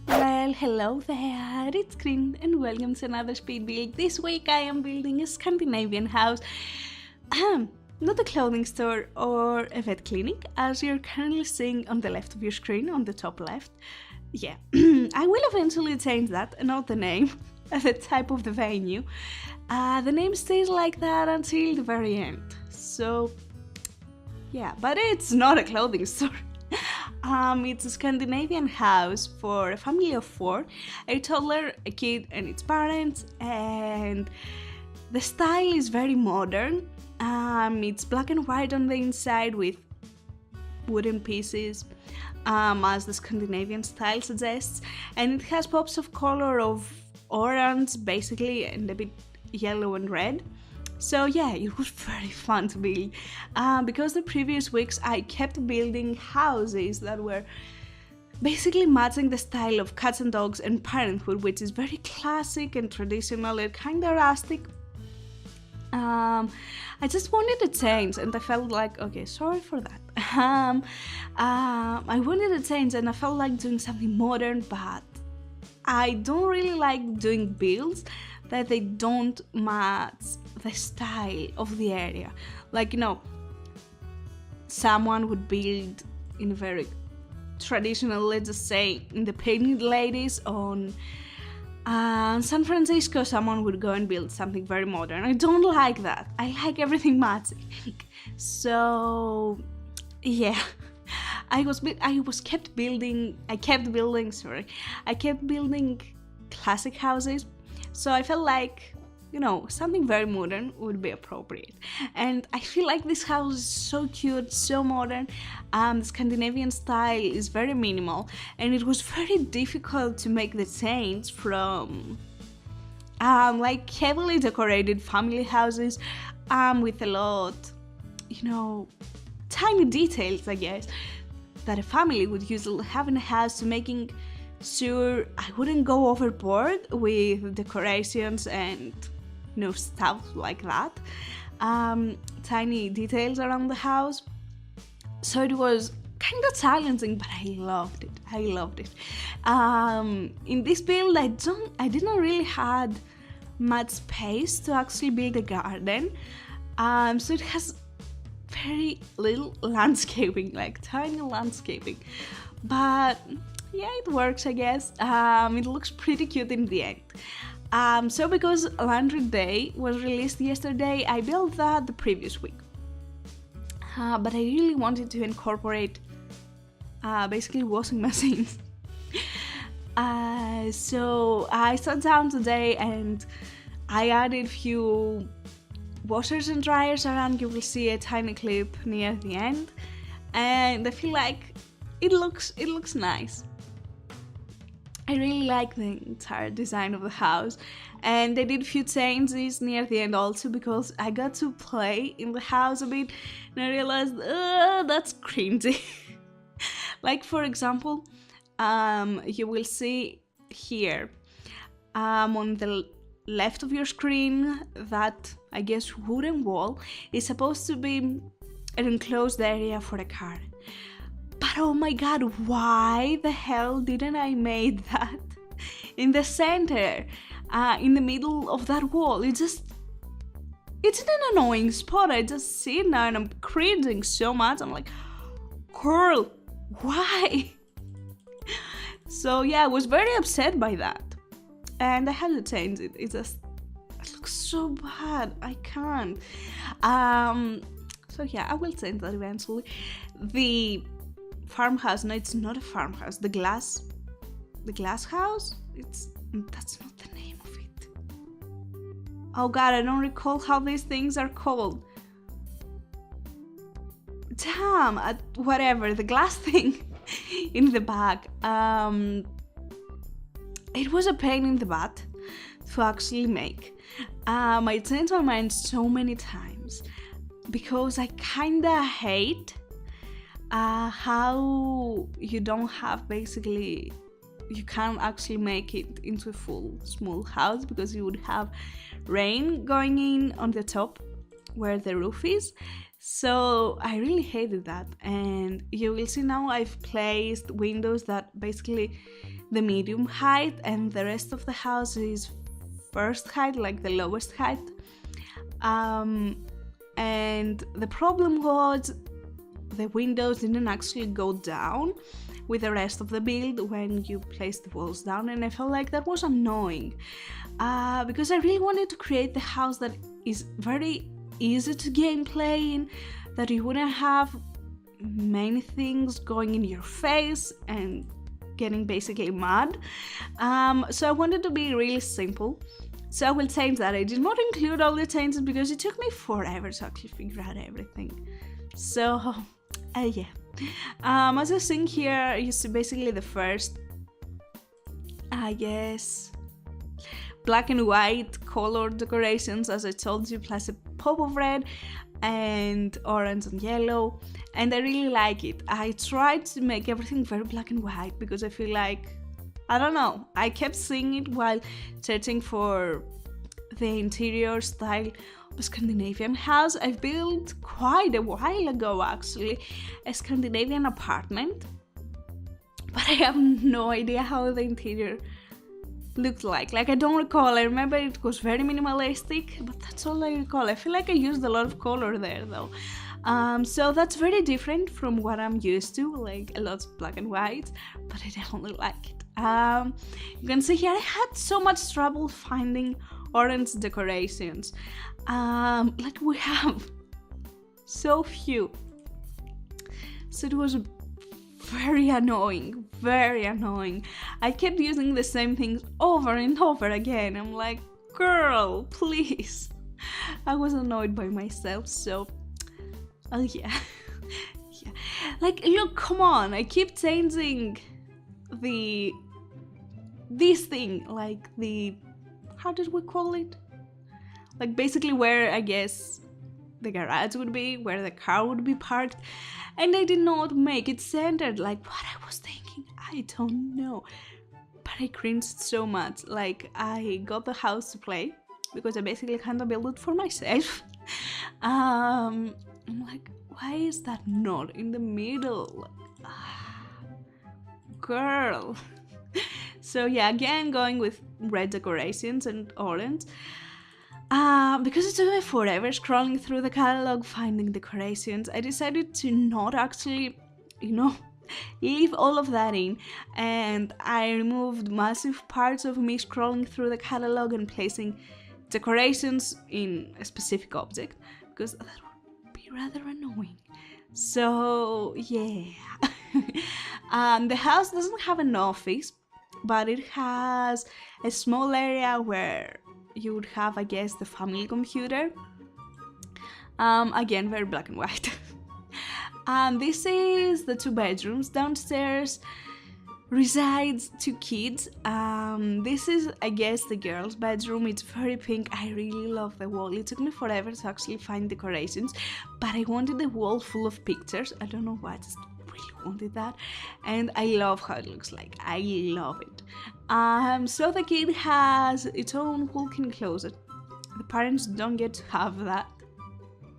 Well, hello there, it's Kriint and welcome to another speed build. This week I am building a Scandinavian house. Not a clothing store or a vet clinic, as you're currently seeing on the left of your screen, on the top left. Yeah, I will eventually change that, not the name, the type of the venue. The name stays like that until the very end. So, yeah, but it's not a clothing store. It's a Scandinavian house for a family of 4, a toddler, a kid and its parents, and the style is very modern. It's black and white on the inside with wooden pieces, as the Scandinavian style suggests, and it has pops of color of orange basically and a bit yellow and red. So yeah, it was very fun to build, because the previous weeks I kept building houses that were basically matching the style of Cats and Dogs and Parenthood, which is very classic and traditional and kind of rustic. I just wanted to change and I felt like, okay, sorry for that. I wanted to change and I felt like doing something modern, but I don't really like doing builds that they don't match the style of the area. Like, someone would build in a very traditional, let's just say, independent ladies on San Francisco, someone would go and build something very modern. I don't like that. I like everything matching. So, yeah. I kept building classic houses. So I felt like, something very modern would be appropriate. And I feel like this house is so cute, so modern. The Scandinavian style is very minimal, and it was very difficult to make the change from like heavily decorated family houses with a lot, tiny details, I guess, that a family would usually have in a house, to making sure I wouldn't go overboard with decorations and stuff like that, tiny details around the house. So it was kind of challenging, but I loved it. In this build I didn't really had much space to actually build a garden, so it has very little landscaping, like tiny landscaping, but yeah, it works, I guess. It looks pretty cute in the end. So because Laundry Day was released yesterday, I built that the previous week. But I really wanted to incorporate basically washing machines. So I sat down today and I added few washers and dryers around. You will see a tiny clip near the end, and I feel like it looks nice. I really like the entire design of the house, and I did a few changes near the end also because I got to play in the house a bit and I realized that's cringy. Like, for example, you will see here on the left of your screen that, I guess, wooden wall is supposed to be an enclosed area for a car. But oh my god, why the hell didn't I make that in the center, in the middle of that wall? It's an annoying spot. I just see it now and I'm cringing so much. I'm like, girl, why? So yeah, I was very upset by that, and I had to change it. It looks so bad. I can't. So yeah, I will change that eventually. The farmhouse, no, it's not a farmhouse. The glass house, that's not the name of it. Oh god, I don't recall how these things are called. Damn, whatever, the glass thing in the back. It was a pain in the butt to actually make. I changed my mind so many times because I kinda hate how you don't have, basically, you can't actually make it into a full small house because you would have rain going in on the top where the roof is. So I really hated that, and you will see now I've placed windows that basically the medium height, and the rest of the house is first height, like the lowest height. And the problem was the windows didn't actually go down with the rest of the build when you place the walls down, and I felt like that was annoying because I really wanted to create the house that is very easy to gameplay in, that you wouldn't have many things going in your face and getting basically mad. So I wanted to be really simple. So I will change that. I did not include all the changes because it took me forever to actually figure out everything. So yeah. As you're seeing here, you see basically the first, I guess, black and white color decorations, as I told you, plus a pop of red and orange and yellow, and I really like it. I tried to make everything very black and white because I feel like, I don't know, I kept seeing it while searching for the interior style of a Scandinavian house. I built quite a while ago actually a Scandinavian apartment, but I have no idea how the interior looked like. I don't recall. I remember it was very minimalistic, but that's all I recall. I feel like I used a lot of color there though. So that's very different from what I'm used to, like a lot of black and white, but I definitely like it. You can see here I had so much trouble finding orange decorations. Like we have so few. So it was very annoying. I kept using the same things over and over again. I'm like, girl, please. I was annoyed by myself, so oh yeah. Yeah. Like, look, come on, I keep changing this thing, like the, how did we call it? Like basically where I guess the garage would be, where the car would be parked, and I did not make it centered like what I was thinking. I don't know, but I cringed so much. Like, I got the house to play because I basically kind of built it for myself. I'm like, why is that not in the middle? Girl. So yeah, again going with red decorations and orange. Because it took me forever scrolling through the catalog finding decorations, I decided to not actually, leave all of that in, and I removed massive parts of me scrolling through the catalog and placing decorations in a specific object, because that would be rather annoying. So yeah. The house doesn't have an office, but it has a small area where you would have, I guess, the family computer. Again, very black and white. This is the 2 bedrooms. Downstairs resides 2 kids. This is, I guess, the girl's bedroom. It's very pink. I really love the wall. It took me forever to actually find decorations, but I wanted the wall full of pictures. I don't know why, I just really wanted that, and I love how it looks like. I love it. So the kid has its own walk-in closet. The parents don't get to have that,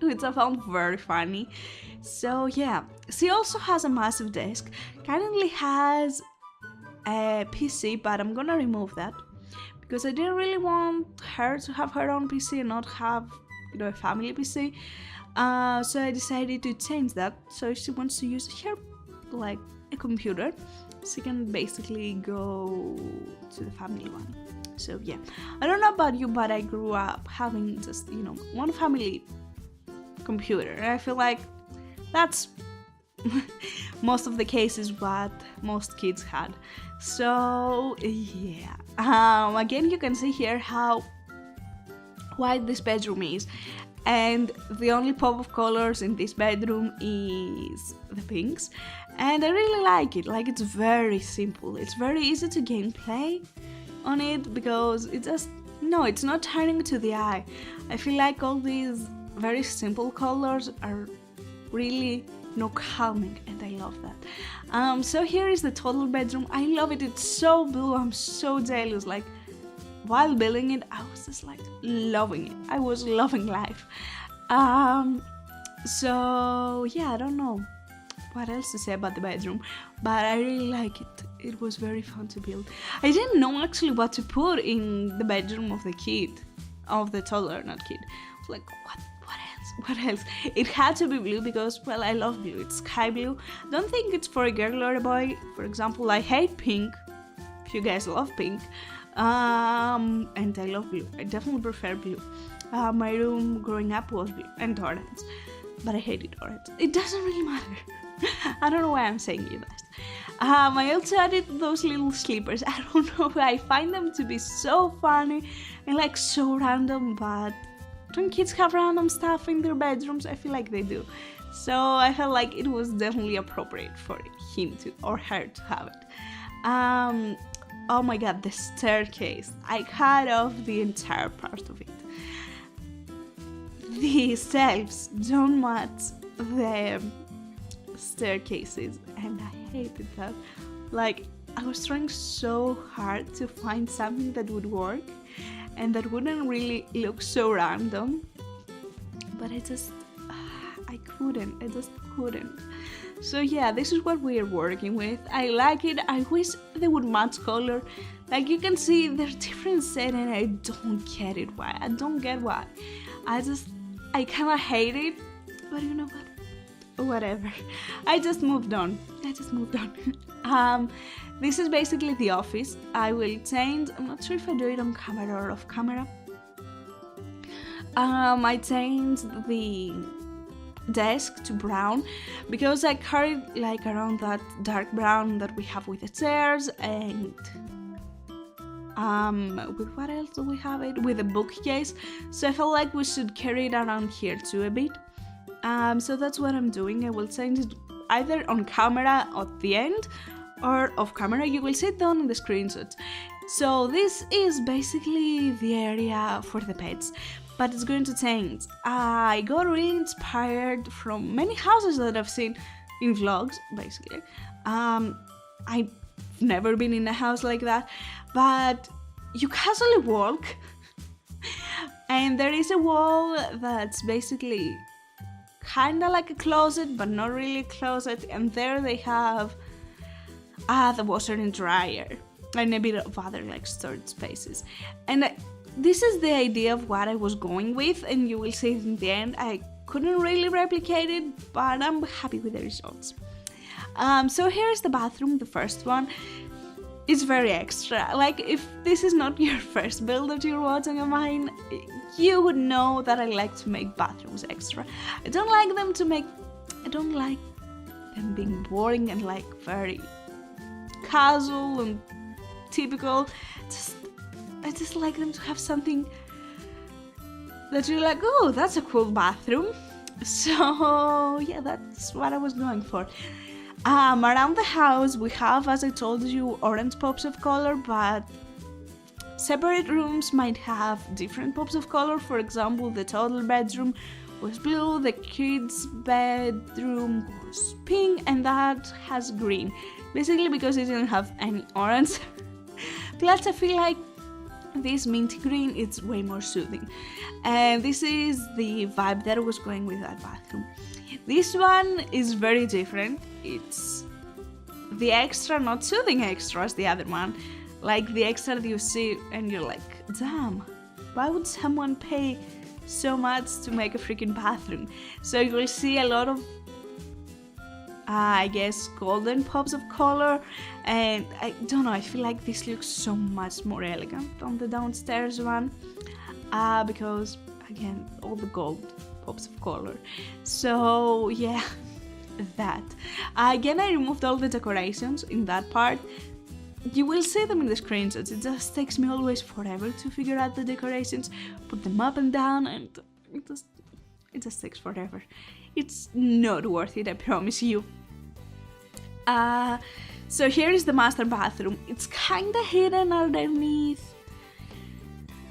which I found very funny. So yeah, she also has a massive desk. Currently has a PC, but I'm gonna remove that because I didn't really want her to have her own PC and not have, a family PC. So I decided to change that. So if she wants to use her, like a computer, she can basically go to the family one. So yeah, I don't know about you, but I grew up having just, one family computer. And I feel like that's most of the cases what most kids had. So yeah. Again, you can see here how white this bedroom is. And the only pop of colors in this bedroom is the pinks. And I really like it. Like, it's very simple. It's very easy to gameplay on it because it just, it's not turning to the eye. I feel like all these very simple colors are really calming, and I love that. So here is the total bedroom. I love it. It's so blue. I'm so jealous. Like, while building it, I was just like loving it. I was loving life. So yeah, I don't know what else to say about the bedroom, but I really like it. It was very fun to build. I didn't know actually what to put in the bedroom of the kid, of the toddler, not kid. I was like, what else? It had to be blue because, well, I love blue. It's sky blue. I don't think it's for a girl or a boy. For example, I hate pink. If you guys love pink, and I love blue. I definitely prefer blue. My room growing up was blue and orange, but I hated orange. It doesn't really matter. I don't know why I'm saying you this. I also added those little sleepers. I don't know why. I find them to be so funny and like so random, but don't kids have random stuff in their bedrooms? I feel like they do. So I felt like it was definitely appropriate for him to, or her to have it. Oh my god, the staircase. I cut off the entire part of it. The shelves don't match the staircases, and I hated that. Like, I was trying so hard to find something that would work and that wouldn't really look so random, but I just couldn't. So yeah, this is what we're working with. I like it. I wish they would match color. Like, you can see they're different set, and I don't get it why. I don't get why. I kind of hate it, but you know what? Whatever. I just moved on. This is basically the office. I will change. I'm not sure if I do it on camera or off camera. I changed the desk to brown because I carried like around that dark brown that we have with the chairs, and with what else do we have it? With a bookcase. So I felt like we should carry it around here too a bit. So that's what I'm doing. I will change it either on camera at the end or off camera. You will see it down in the screenshots. So this is basically the area for the pets, but it's going to change. I got really inspired from many houses that I've seen in vlogs, basically. I've never been in a house like that, but you casually walk and there is a wall that's basically kinda like a closet, but not really a closet, and there they have the washer and dryer and a bit of other like storage spaces. And this is the idea of what I was going with, and you will see it in the end. I couldn't really replicate it, but I'm happy with the results. So here's the bathroom, the first one. It's very extra. Like, if this is not your first build that you're watching of mine, you would know that I like to make bathrooms extra. I don't like them being boring and like very casual and typical. I just like them to have something that you're like, oh, that's a cool bathroom. So yeah, that's what I was going for. Around the house we have, as I told you, orange pops of color, but separate rooms might have different pops of color. For example, the toddler bedroom was blue, the kids bedroom was pink, and that has green, basically because it didn't have any orange. Plus I feel like this minty green is way more soothing, and this is the vibe that I was going with that bathroom. This one is very different. It's the extra, not soothing extra as the other one. Like the extra that you see and you're like, damn, why would someone pay so much to make a freaking bathroom? So you will see a lot of, I guess, golden pops of color, and I don't know, I feel like this looks so much more elegant on the downstairs one, because again, all the gold pops of color. So yeah, that. Again, I removed all the decorations in that part. You will see them in the screenshots. It just takes me always forever to figure out the decorations, put them up and down, and it just takes forever. It's not worth it, I promise you. So here is the master bathroom. It's kinda hidden underneath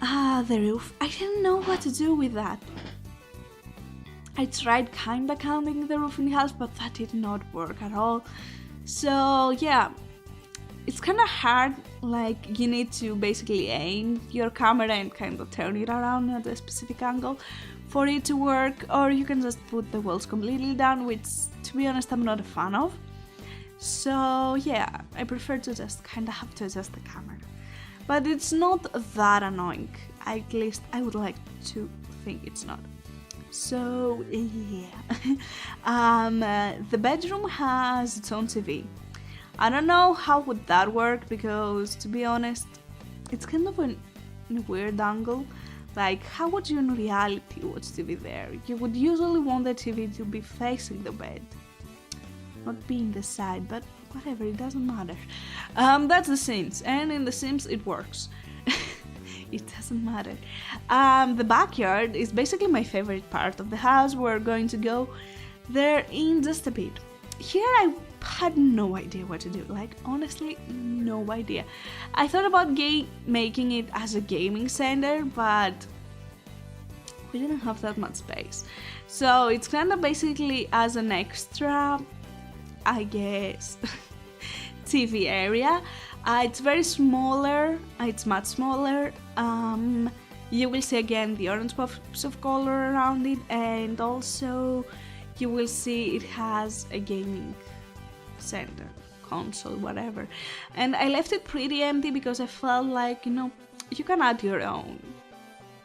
the roof. I didn't know what to do with that. I tried kinda counting the roof in half, but that did not work at all. So yeah, it's kinda hard. Like, you need to basically aim your camera and kind of turn it around at a specific angle for it to work, or you can just put the walls completely down, which to be honest I'm not a fan of. So yeah, I prefer to just kind of have to adjust the camera. But it's not that annoying, at least I would like to think it's not. So yeah, the bedroom has its own TV. I don't know how would that work, because to be honest, it's kind of in a weird angle. Like, how would you in reality watch TV there? You would usually want the TV to be facing the bed, not being the side, but whatever, it doesn't matter. That's The Sims, and in The Sims it works. It doesn't matter. The backyard is basically my favorite part of the house. We're going to go there in just a bit. Here I had no idea what to do, like honestly no idea. I thought about making it as a gaming center, but we didn't have that much space. So it's kind of basically as an extra, I guess, TV area. It's very smaller, it's much smaller. You will see again the orange puffs of color around it, and also you will see it has a gaming center, console, whatever. And I left it pretty empty because I felt like, you know, you can add your own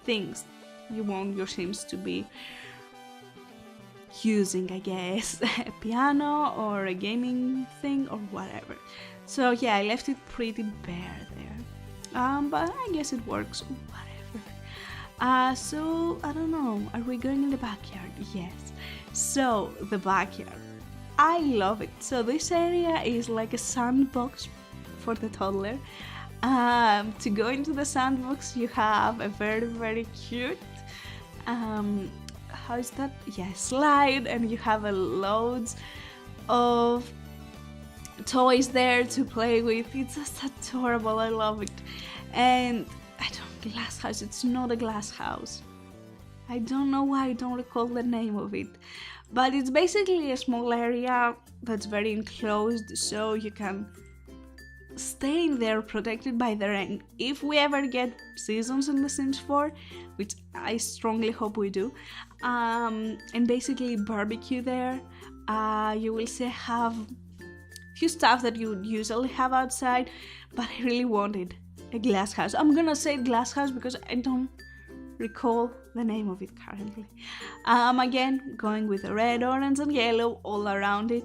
things you want your Sims to be using, I guess, a piano or a gaming thing or whatever. So yeah, I left it pretty bare there. But I guess it works, whatever. So I don't know, are we going in the backyard? Yes. So the backyard, I love it. So this area is like a sandbox for the toddler. To go into the sandbox, you have a very, very cute, how is that? Yeah, slide, and you have a loads of toys there to play with. It's just adorable, I love it. And I don't, glass house, it's not a glass house. I don't know why I don't recall the name of it. But it's basically a small area that's very enclosed, so you can stay in there protected by the rain. If we ever get seasons in The Sims 4, which I strongly hope we do, and basically barbecue there, you will see I have few stuff that you would usually have outside, but I really wanted a glass house. I'm gonna say glass house because I don't recall the name of it currently. Again, going with the red, orange and yellow all around it.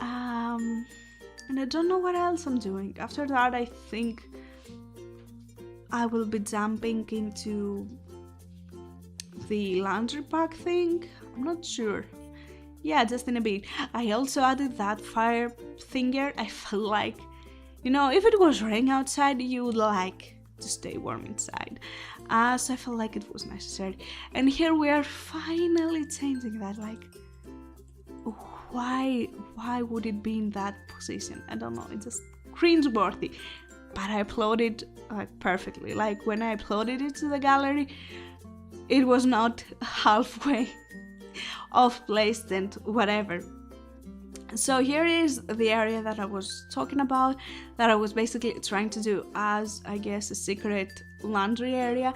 And I don't know what else I'm doing. After that, I think I will be jumping into the laundry pack thing. I'm not sure. Yeah, just in a bit. I also added that fire thinger. I felt like, you know, if it was raining outside, you would like to stay warm inside. So I felt like it was necessary. And here we are finally changing that. Like, why would it be in that position? I don't know. It's just cringe-worthy. But I uploaded perfectly. Like, when I uploaded it to the gallery, it was not halfway off placed and whatever. So here is the area that I was talking about, that I was basically trying to do as, I guess, a secret laundry area,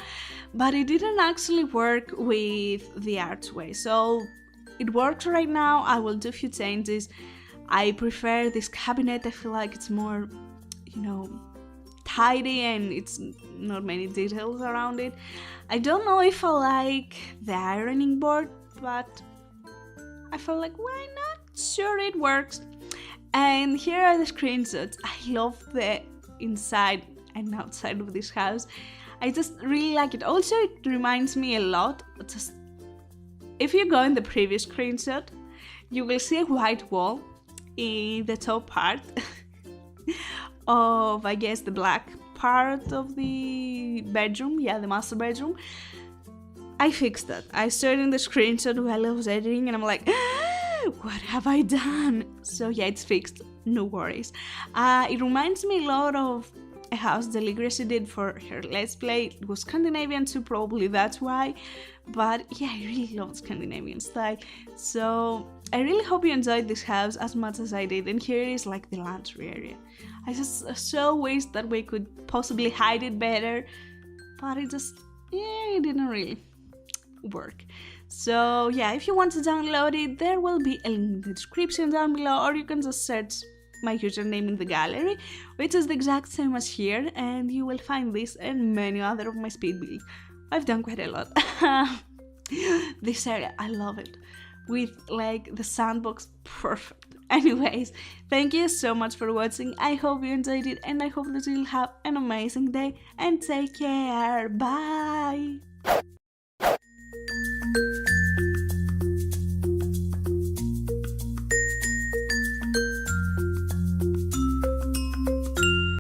but it didn't actually work with the archway. So it works right now. I will do a few changes. I prefer this cabinet. I feel like it's more, you know, tidy and it's not many details around it. I don't know if I like the ironing board, but I felt like, why not? Sure, it works. And here are the screenshots. I love the inside and outside of this house. I just really like it. Also, it reminds me a lot, just if you go in the previous screenshot, you will see a white wall in the top part of, I guess, the black part of the bedroom. Yeah, the master bedroom. I fixed that. I saw it in the screenshot while I was editing and I'm like, what have I done? So yeah, it's fixed, no worries. It reminds me a lot of a house Deligracy did for her Let's Play. It was Scandinavian too, probably that's why. But yeah, I really love Scandinavian style. So I really hope you enjoyed this house as much as I did. And here is like the laundry area. I just so wish that we could possibly hide it better, but it just, yeah, it didn't really work. So yeah, if you want to download it, there will be a link in the description down below, or you can just search my username in the gallery, which is the exact same as here, and you will find this and many other of my speed builds. I've done quite a lot. This area, I love it. With like the sandbox, perfect. Anyways, thank you so much for watching. I hope you enjoyed it, and I hope that you'll have an amazing day, and take care. Bye!